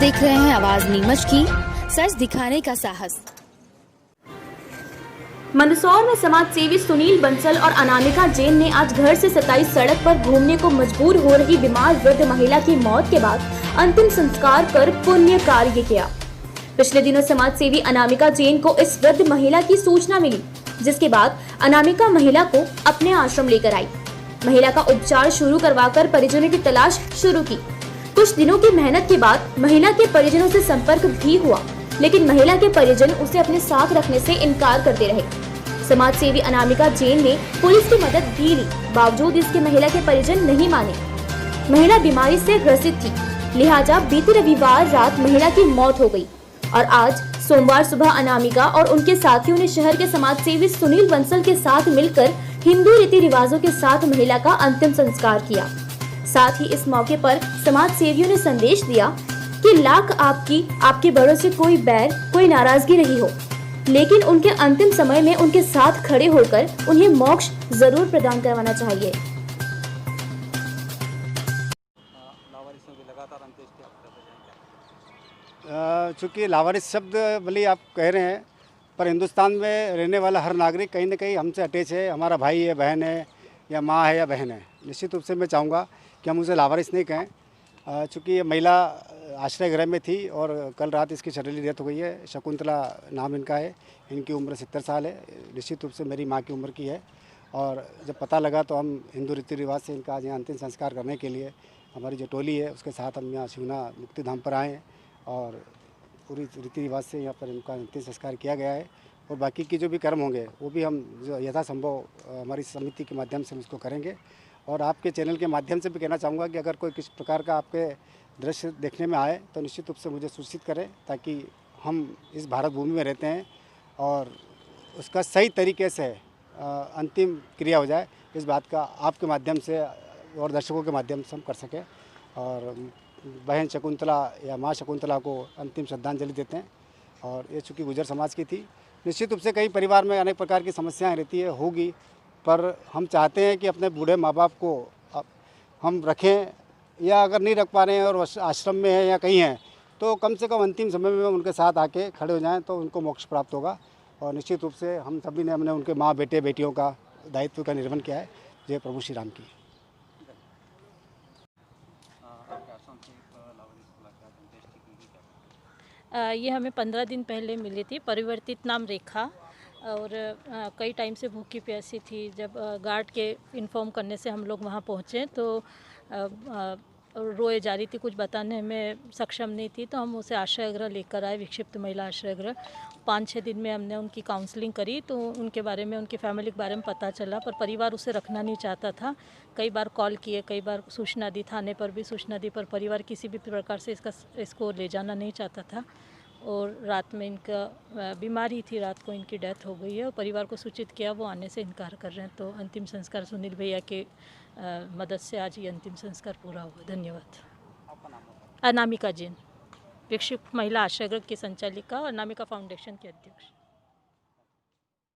देख रहे हैं आवाज नीमच की, सच दिखाने का साहस। मंदसौर में समाज सेवी सुनील बंसल और अनामिका जैन ने आज घर से 27 सड़क पर घूमने को मजबूर हो रही बीमार वृद्ध महिला की मौत के बाद अंतिम संस्कार कर पुण्य कार्य किया। पिछले दिनों समाज सेवी अनामिका जैन को इस वृद्ध महिला की सूचना मिली, जिसके बाद अनामिका महिला को अपने आश्रम लेकर आई। महिला का उपचार शुरू करवाकर परिजनों की तलाश शुरू की। कुछ दिनों की मेहनत के बाद महिला के परिजनों से संपर्क भी हुआ, लेकिन महिला के परिजन उसे अपने साथ रखने से इनकार करते रहे। समाज सेवी अनामिका जैन ने पुलिस की मदद भी ली, बावजूद इसके महिला के परिजन नहीं माने। महिला बीमारी से ग्रसित थी, लिहाजा बीते रविवार रात महिला की मौत हो गई और आज सोमवार सुबह अनामिका और उनके साथियों ने शहर के समाज सेवी सुनील बंसल के साथ मिलकर हिंदू रीति रिवाजों के साथ महिला का अंतिम संस्कार किया। साथ ही इस मौके पर समाज सेवियों ने संदेश दिया कि लाख आपके बड़ों से कोई बैर, कोई नाराजगी नहीं हो, लेकिन उनके अंतिम समय में उनके साथ खड़े होकर उन्हें मोक्ष जरूर प्रदान करवाना चाहिए। चूँकि लावारिस शब्द भले आप कह रहे हैं, पर हिंदुस्तान में रहने वाला हर नागरिक कहीं ना कहीं हमसे अटैच है। हमारा भाई है, बहन है, या माँ है या बहन है। निश्चित रूप से मैं चाहूँगा कि हम उसे लावारिस नहीं कहें। चूँकि ये महिला आश्रय गृह में थी और कल रात इसकी सडनली डेथ हो गई है। शकुंतला नाम इनका है। इनकी उम्र 70 साल है। निश्चित रूप से मेरी माँ की उम्र की है। और जब पता लगा तो हम हिंदू रीति रिवाज से इनका आज यहाँ अंतिम संस्कार करने के लिए हमारी जो टोली है उसके साथ हम यहाँ शिवना मुक्ति धाम पर आए हैं और पूरी रीति रिवाज से यहाँ पर इनका अंतिम संस्कार किया गया है। और बाकी के जो भी कर्म होंगे वो भी हम जो यथासंभव हमारी समिति के माध्यम से उसको करेंगे। और आपके चैनल के माध्यम से भी कहना चाहूँगा कि अगर कोई किस प्रकार का आपके दृश्य देखने में आए तो निश्चित रूप से मुझे सूचित करें, ताकि हम इस भारत भूमि में रहते हैं और उसका सही तरीके से अंतिम क्रिया हो जाए, इस बात का आपके माध्यम से और दर्शकों के माध्यम से हम कर सकें। और बहन शकुंतला या माँ शकुंतला को अंतिम श्रद्धांजलि देते हैं। और ये चूँकि गुजर समाज की थी, निश्चित रूप से कई परिवार में अनेक प्रकार की समस्याएं रहती है, होगी, पर हम चाहते हैं कि अपने बूढ़े माँ बाप को हम रखें, या अगर नहीं रख पा रहे हैं और आश्रम में हैं या कहीं हैं तो कम से कम अंतिम समय में उनके साथ आके खड़े हो जाएं तो उनको मोक्ष प्राप्त होगा। और निश्चित रूप से हम सभी ने हमने उनके माँ बेटे बेटियों का दायित्व का निर्वहन किया है। जय प्रभु श्री राम की। ये हमें 15 दिन पहले मिली थी। परिवर्तित नाम रेखा, और कई टाइम से भूखी प्यासी थी। जब गार्ड के इन्फॉर्म करने से हम लोग वहाँ पहुँचे तो रोए जा रही थी, कुछ बताने में सक्षम नहीं थी, तो हम उसे आश्रय गृह लेकर आए, विक्षिप्त महिला आश्रय गृह। 5-6 दिन में हमने उनकी काउंसलिंग करी तो उनके बारे में, उनकी फैमिली के बारे में पता चला, पर परिवार उसे रखना नहीं चाहता था। कई बार कॉल किए, कई बार सूचना दी, थाने पर भी सूचना दी, पर परिवार किसी भी प्रकार से इसको ले जाना नहीं चाहता था। और रात में इनका बीमारी थी, रात को इनकी डेथ हो गई है और परिवार को सूचित किया, वो आने से इनकार कर रहे हैं। तो अंतिम संस्कार सुनील भैया के मदद से आज ये अंतिम संस्कार पूरा हुआ। धन्यवाद। अनामिका जैन, विक्षिप्त महिला आश्रय गृह की संचालिका और अनामिका फाउंडेशन की अध्यक्ष।